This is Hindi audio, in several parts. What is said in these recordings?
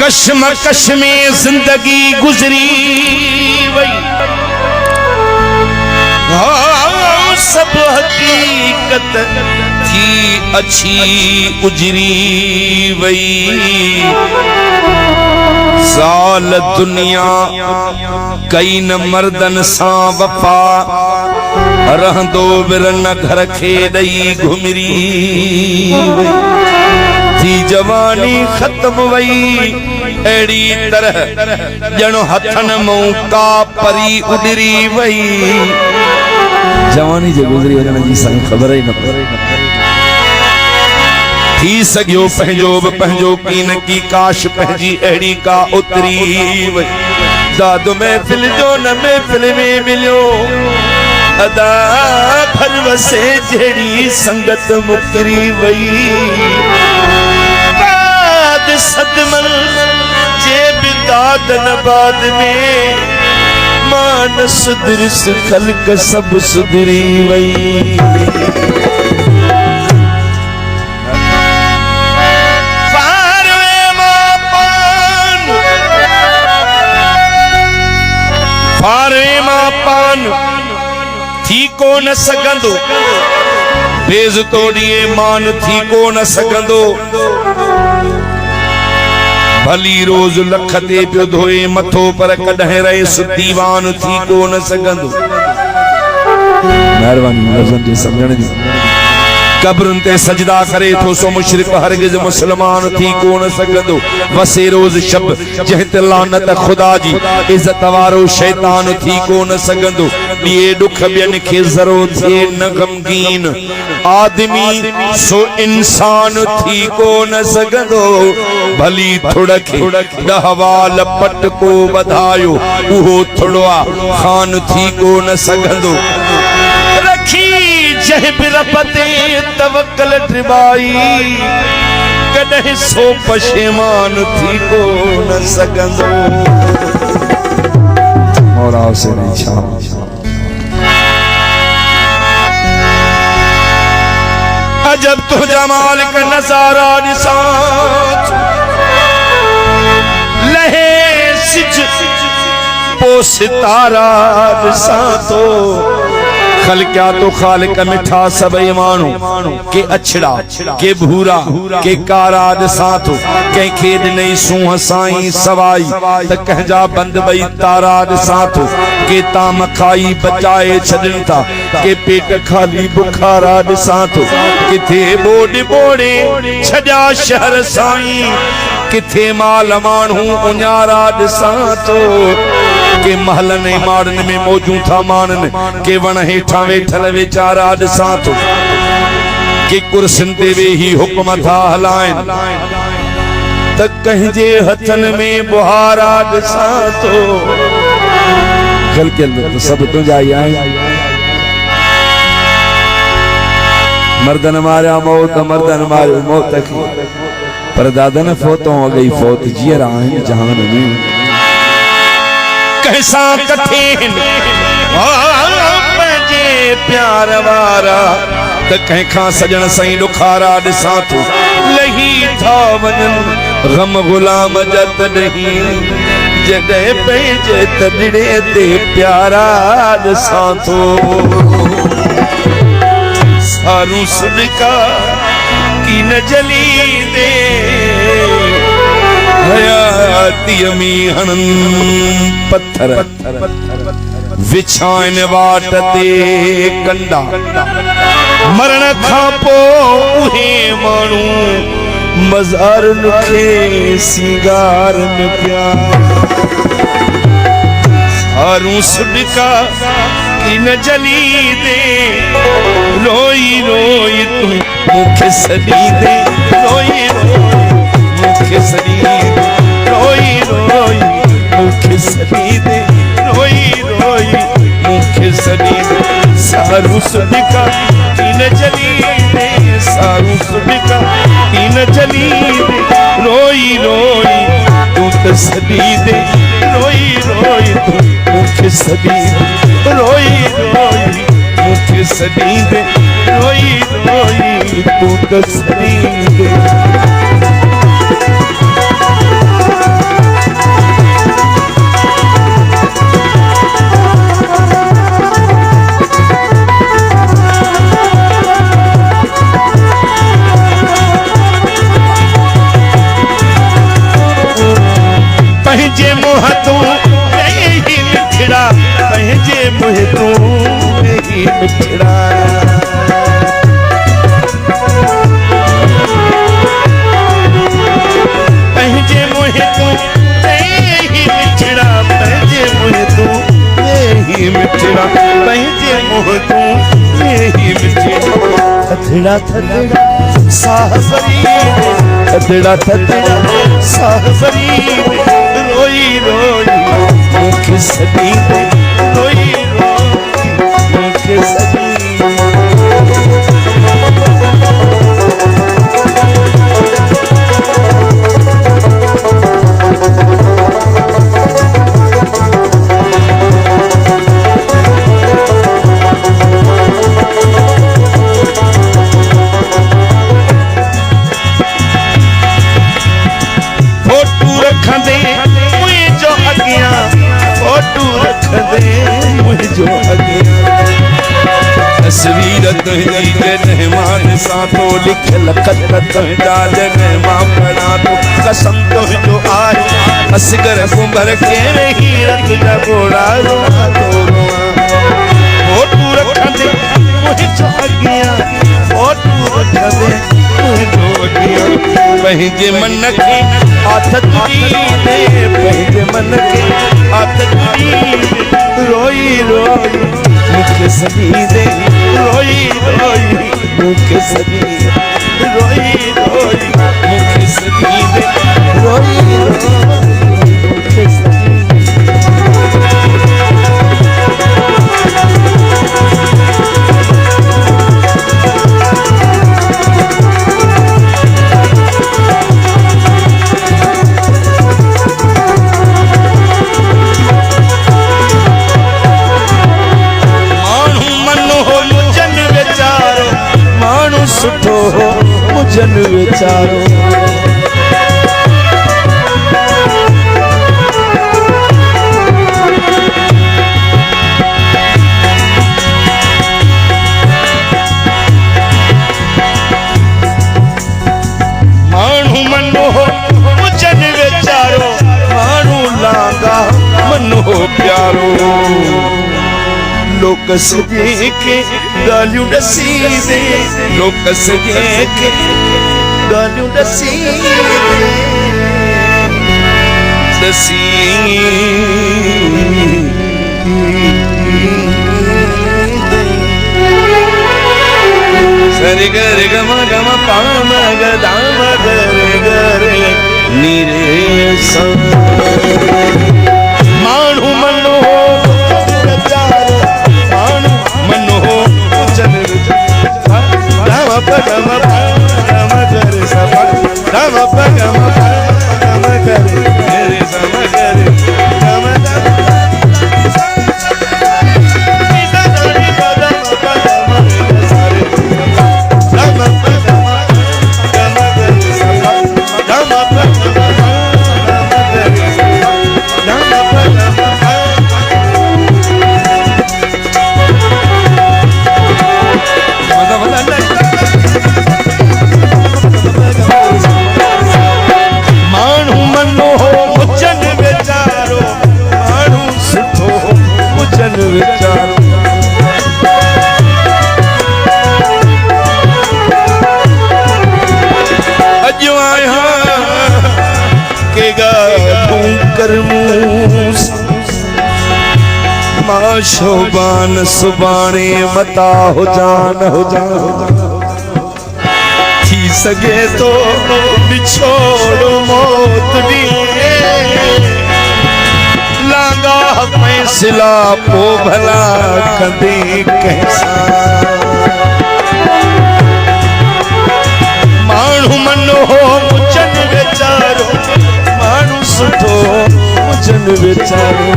कश्मकश में जिंदगी गुजरी वही, हाँ सब हकीकत थी अच्छी उजरी वही। साल दुनिया कई न मर्दन सा वफा, रहंदो बिरन घर खे ॾई घुमरी वई। थी जवानी खत्म वई अड़ी तरह जनो हथन मुंह का परी उडरी वई। जवानी जो गुजरी वजन जी सन खबर ही न थी सगियो पंहिंजो कीन की काश पंहिंजी अड़ी का उतरी वई। दादो महफिल जो न महफिल में मिलियो अदा भर वसे जड़ी संगत मुकरी वई। सदमन जे बिदाद नबाद में मान सुदरिस खल्क सब सुधरी वई। फारवे मां पान थी को न सघंदो, बेइज्जतो ॾिए मान थी को न सघंदो। भली रोज लख ते पियो धोए मथो पर कॾहिं रहिस दीवान थी को न सघंदो। महिरबानी लफ़्ज़नि जे सम्झण जी। कब्रुनि ते सजदा करे थो सो मुशरिक हरगिज़ मुस्लमान थी को न सघंदो। वसे रोज शब जंहिं ते लानत खुदा जी इज़त वारो शैतान थी को न सघंदो। ॾिए ॾुख ॿियनि खे ज़रो थिए न ग़मगीन आदमी सो इंसान थी को न सघंदो। भली थुड़ खे 10 वाल पट को वधायो उहो थुड़वा खान थी को न सघंदो। रखी जह बिरब ते तवक्कल ट्रिबाई कॾहिं सो पशेमान थी को न सघंदो। मौला से नहीं छा अजब तो जमाल का नजारा ॾिसां लहे सिज पो सितारा ॾिसां तो। खलक्या तो खालिक मिठा सबई मानू के अछड़ा के भूरा के कारा ॾिसां तो। कंहिंखे ॾिनई सूंह साईं सवाई त कंहिंजा बंद बई तारा ॾिसां तो। के ताम खाई बचाए छॾनि था के पेट खाली बुखारा ॾिसां तो। किथे बोॾ बोड़े छॾिया शहर साईं किथे माल माण्हू उञारा ॾिसां तो। के महलन माड़न में मौजू था मानन के वण हेठा वेठल वेचारा ॾिसां तो। के कुर्सिन ते वेही हुक्म था हलाइन त कंहिंजे हथन में बुहारा ॾिसां तो। गल के अंदर तो सब तुझा ही आए। मर्दन मारिया मौत मर्दन मारियो मौत की पर दादन फोतो गई फोत जीअर आहिनि जहान में। कैसा कठिन पंहिंजे प्यार वारा त कंहिंखां सजण सही ॾुखारा ॾिसां तो। लही था वञनि ग़म ग़ुलाम जा तॾहिं जॾहिं पंहिंजे तॾड़े ते प्यारा ॾिसां तो। सारूं सदका की न जली दे हयाती में हणन पत्थर विछाइन वाट ते कंडा। मरण खां पोइ उहे माण्हू मज़ारन खे सिंगारन पिया। सारूं सदका की न जली दे रोई रोई तू मुखे सड़ी दे। रोई रोई मुखे सड़ी दे रोई रोई मुखे सड़ी दे रोई रोई मुखे सड़ी दे। सारू सदका की न जली दे सारू सदका की न जली दे। रोई रोई तू तो सड़ी दे रोई रोई तू मुखे सड़ी दे रोई रोई मुखे सड़ी दे रोई रोई तू तो सड़ी दे। पंहिंजे मुंह तूं ही मिठड़ा पंहिंजे मुंह तूं ही मिठड़ा पंहिंजे मुंह तूं ही मिठड़ा पंहिंजे मुंह तूं ही मिठड़ा पंहिंजे मुंह तूं ही मिठड़ा थधड़ा थधड़ा साह भरी थधड़ा थधड़ा साह भरी रोई रोई मुख सदी रोई रोई मुख सदी तस्वीर तुझी के मेहमान सां तो लिखल खत तुझा जने मां पढ़ा तो कसम तुझो आहे असगर कुंभर के हीरत जा घोड़ा रोआ तो फोटू रखंदे मुझो अगियां फोटू रखंदे मुझो अगियां पंहिंजे मन के हाथ तुझी दे पंहिंजे मन के हाथ तुझी रोई रोई मुख सदी दे रोई रोई मुख सदी रोई रोई मुख सदी दे रोई रोई मुख सदी सुठो मुझन विचारो मानू मनो मुझन विचारो मानू लागा मनो प्यारो लोक सजे के गालियों दसी दे लोक सजे के गालियों दसी दसी सरे गरे गम गम पाम गदाम गरे गरे नीरे सम मानू मनो शोबान सुबाने मता हो जान थी सके तो बिछोड़ मौत दी लांगा फैसला पो भला कदी कैसा मानू मनो मुझन विचारो मानू सुठो मुझन विचारो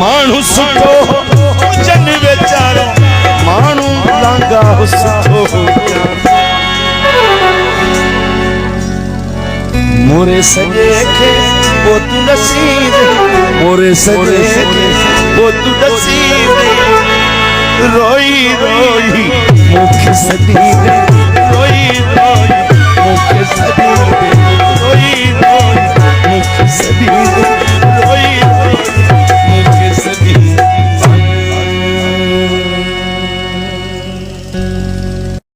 मानू सुठो मुझन विचारो मानू लांगा सुठो मोरे सजे के वो तू नसीब मोरे सजे के वो तू नसीब रोई रोई मुख सदी